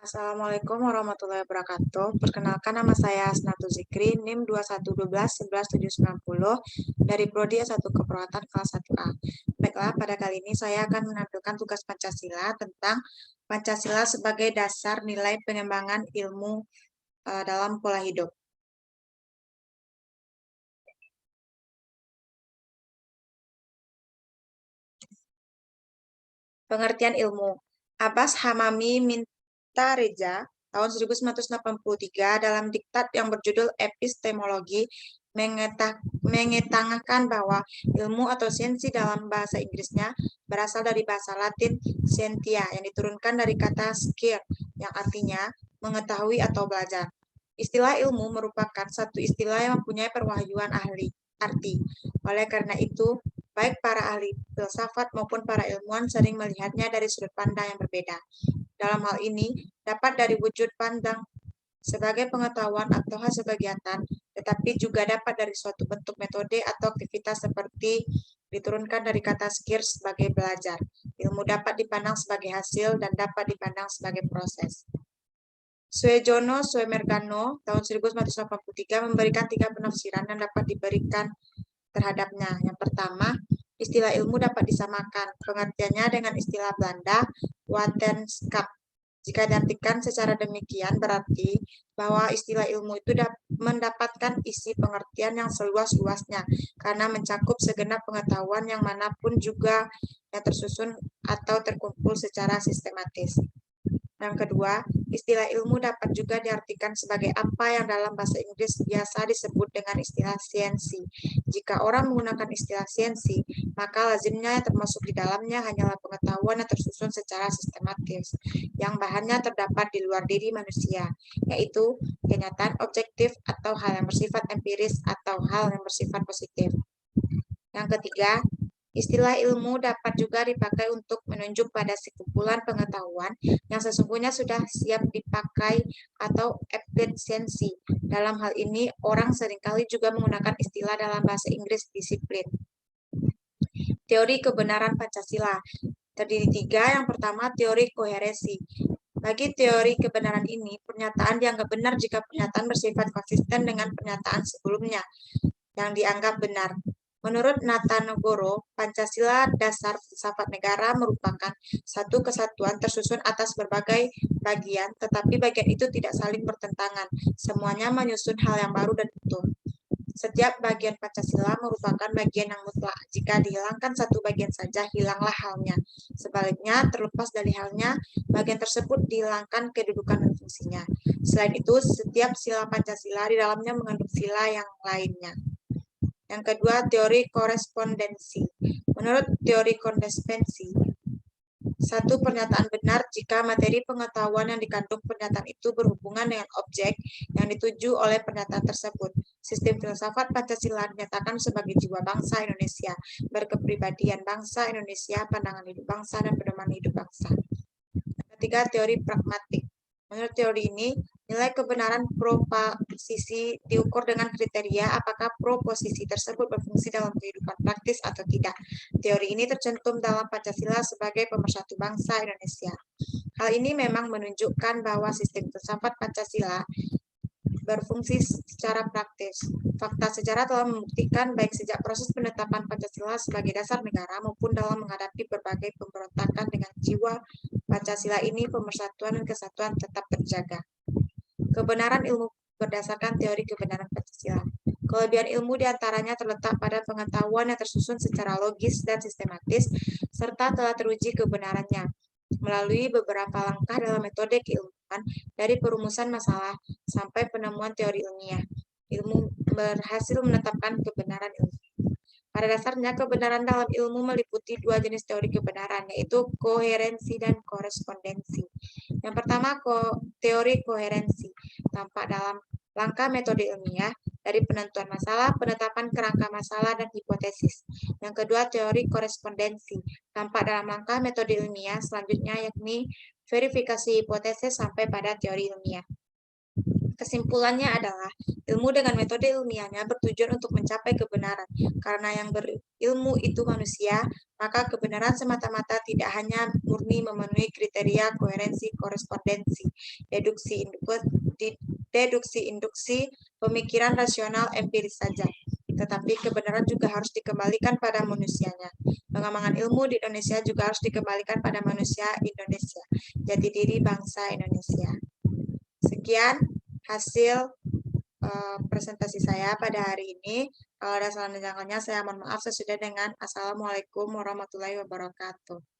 Assalamualaikum warahmatullahi wabarakatuh. Perkenalkan, nama saya Asnatul Zikri, NIM 2112-11790 dari Prodi S1 Keperawatan kelas 1A. Baiklah, pada kali ini saya akan menampilkan tugas Pancasila tentang Pancasila sebagai dasar nilai pengembangan ilmu dalam pola hidup. Pengertian ilmu. Abbas Hamami Mintareja tahun 1983 dalam diktat yang berjudul Epistemologi mengetengahkan bahwa ilmu atau sainsi dalam bahasa Inggrisnya berasal dari bahasa Latin scientia yang diturunkan dari kata scire yang artinya mengetahui atau belajar. Istilah ilmu merupakan satu istilah yang mempunyai perwahyuan arti. Oleh karena itu, baik para ahli filsafat maupun para ilmuwan sering melihatnya dari sudut pandang yang berbeda. Dalam hal ini, dapat dari wujud pandang sebagai pengetahuan atau hasil kegiatan, tetapi juga dapat dari suatu bentuk metode atau aktivitas seperti diturunkan dari kata skir sebagai belajar. Ilmu dapat dipandang sebagai hasil dan dapat dipandang sebagai proses. Suejono Suemergano tahun 1983 memberikan 3 penafsiran yang dapat diberikan terhadapnya. Yang pertama, istilah ilmu dapat disamakan pengertiannya dengan istilah Belanda wetenschap. Jika diartikan secara demikian, berarti bahwa istilah ilmu itu mendapatkan isi pengertian yang seluas-luasnya karena mencakup segenap pengetahuan yang manapun juga yang tersusun atau terkumpul secara sistematis. Yang kedua, istilah ilmu dapat juga diartikan sebagai apa yang dalam bahasa Inggris biasa disebut dengan istilah siensi. Jika orang menggunakan istilah siensi, maka lazimnya yang termasuk di dalamnya hanyalah pengetahuan yang tersusun secara sistematis, yang bahannya terdapat di luar diri manusia, yaitu kenyataan objektif atau hal yang bersifat empiris atau hal yang bersifat positif. Yang ketiga, istilah ilmu dapat juga dipakai untuk menunjuk pada sekumpulan pengetahuan yang sesungguhnya sudah siap dipakai atau efisiensi. Dalam hal ini, orang seringkali juga menggunakan istilah dalam bahasa Inggris disiplin. Teori kebenaran Pancasila terdiri 3. Yang pertama, teori koherensi. Bagi teori kebenaran ini, pernyataan dianggap benar jika pernyataan bersifat konsisten dengan pernyataan sebelumnya yang dianggap benar. Menurut Natanegoro, Pancasila dasar filsafat negara merupakan satu kesatuan tersusun atas berbagai bagian, tetapi bagian itu tidak saling bertentangan. Semuanya menyusun hal yang baru dan utuh. Setiap bagian Pancasila merupakan bagian yang mutlak. Jika dihilangkan satu bagian saja, hilanglah halnya. Sebaliknya, terlepas dari halnya, bagian tersebut dihilangkan kedudukan dan fungsinya. Selain itu, setiap sila Pancasila di dalamnya mengandung sila yang lainnya. Yang kedua, teori korespondensi. Menurut teori korespondensi, satu pernyataan benar jika materi pengetahuan yang dikandung pernyataan itu berhubungan dengan objek yang dituju oleh pernyataan tersebut. Sistem filsafat Pancasila dinyatakan sebagai jiwa bangsa Indonesia, berkepribadian bangsa Indonesia, pandangan hidup bangsa, dan pedoman hidup bangsa. Ketiga, teori pragmatik. Menurut teori ini, nilai kebenaran proposisi diukur dengan kriteria apakah proposisi tersebut berfungsi dalam kehidupan praktis atau tidak. Teori ini tercantum dalam Pancasila sebagai pemersatu bangsa Indonesia. Hal ini memang menunjukkan bahwa sistem filsafat Pancasila berfungsi secara praktis. Fakta sejarah telah membuktikan baik sejak proses penetapan Pancasila sebagai dasar negara maupun dalam menghadapi berbagai pemberontakan dengan jiwa Pancasila ini, pemersatuan dan kesatuan tetap terjaga. Kebenaran ilmu berdasarkan teori kebenaran Pancasila. Kelebihan ilmu diantaranya terletak pada pengetahuan yang tersusun secara logis dan sistematis, serta telah teruji kebenarannya melalui beberapa langkah dalam metode keilmuan, dari perumusan masalah sampai penemuan teori ilmiah. Ilmu berhasil menetapkan kebenaran ilmu. Pada dasarnya, kebenaran dalam ilmu meliputi 2 jenis teori kebenaran, yaitu koherensi dan korespondensi. Yang pertama, teori koherensi, tampak dalam langkah metode ilmiah, dari penentuan masalah, penetapan kerangka masalah, dan hipotesis. Yang kedua, teori korespondensi, tampak dalam langkah metode ilmiah selanjutnya, yakni verifikasi hipotesis sampai pada teori ilmiah. Kesimpulannya adalah, ilmu dengan metode ilmiahnya bertujuan untuk mencapai kebenaran, karena yang ilmu itu manusia, maka kebenaran semata-mata tidak hanya murni memenuhi kriteria koherensi, korespondensi, deduksi, induksi, pemikiran rasional empiris saja, tetapi kebenaran juga harus dikembalikan pada manusianya. Pengembangan ilmu di Indonesia juga harus dikembalikan pada manusia Indonesia, jati diri bangsa Indonesia. Sekian hasil presentasi saya pada hari ini. Kalau ada salah dan jangkauannya, saya mohon maaf. Sesudah dengan Assalamualaikum warahmatullahi wabarakatuh.